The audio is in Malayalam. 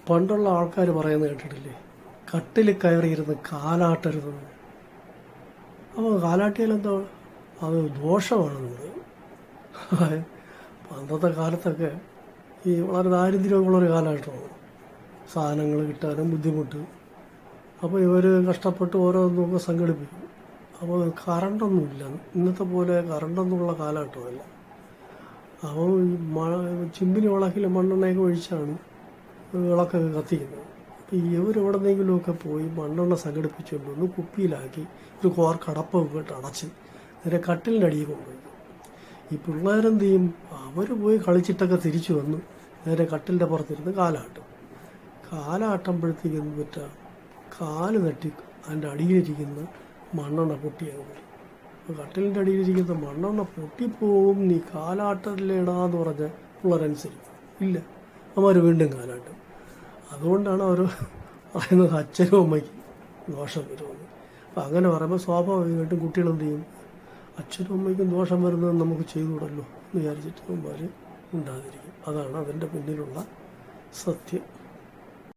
പണ്ടുള്ള ആൾക്കാർ പറയുന്നത് കേട്ടിട്ടില്ലേ, കട്ടിൽ കയറിയിരുന്ന് കാലാട്ടരുതെന്ന്. അപ്പോൾ കാലാട്ടിയാലെന്തോ അത് ദോഷമാണെന്ന് പറയും. അന്നത്തെ കാലത്തൊക്കെ ഈ വളരെ ദാരിദ്ര്യമൊക്കെയുള്ളൊരു കാലഘട്ടമാണ്, സാധനങ്ങൾ കിട്ടാനും ബുദ്ധിമുട്ട്. അപ്പോൾ ഇവർ കഷ്ടപ്പെട്ട് ഓരോന്നൊക്കെ സംഘടിപ്പിക്കും. അപ്പോൾ കറണ്ടൊന്നുമില്ല, ഇന്നത്തെ പോലെ കറണ്ടൊന്നുമുള്ള കാലഘട്ടമല്ല. അപ്പോൾ ഈ ചിമ്മിനി വിളക്കിൽ മണ്ണെണ്ണയൊക്കെ ഒഴിച്ചാണ് വിളക്കൊക്കെ കത്തിക്കുന്നത്. അപ്പോൾ ഇവരെവിടെന്നെങ്കിലുമൊക്കെ പോയി മണ്ണെണ്ണ സംഘടിപ്പിച്ചുകൊണ്ട് ഒന്ന് കുപ്പിയിലാക്കി ഒരു കോർക്കടപ്പൊക്കെ ഇട്ട് അടച്ച് നേരെ കട്ടിലിൻ്റെ അടിയിൽ കൊണ്ടുപോയി. ഈ പിള്ളേരെന്ത് ചെയ്യും, അവർ പോയി കളിച്ചിട്ടൊക്കെ തിരിച്ചു വന്ന് നേരെ കട്ടിലിൻ്റെ പുറത്തിരുന്ന് കാലാട്ടുമ്പോഴത്തേക്ക് എന്ത് പറ്റുക, കാല് തട്ടി അതിൻ്റെ അടിയിലിരിക്കുന്ന മണ്ണെണ്ണ പൊട്ടിയാകും. അപ്പോൾ കട്ടിലിൻ്റെ അടിയിലിരിക്കുന്ന മണ്ണെണ്ണ പൊട്ടിപ്പോവും, നീ കാലാട്ടല്ലേടാന്ന് പറഞ്ഞ പിള്ളേരനുസരിക്കും ഇല്ല, അവന്മാർ വീണ്ടും കാലാട്ടും. അതുകൊണ്ടാണ് അവർ പറയുന്നത് അച്ഛനും അമ്മയ്ക്കും ദോഷം വരുമെന്ന്. അപ്പം അങ്ങനെ പറയുമ്പോൾ സ്വാഭാവികമായിട്ടും കുട്ടികളെന്ത് ചെയ്യും, അച്ഛനും അമ്മയ്ക്കും ദോഷം വരുന്നത് നമുക്ക് ചെയ്തുകൂടല്ലോ എന്ന് വിചാരിച്ചിട്ട് അവന്മാർ ഉണ്ടാതിരിക്കും. അതാണ് അതിൻ്റെ പിന്നിലുള്ള സത്യം.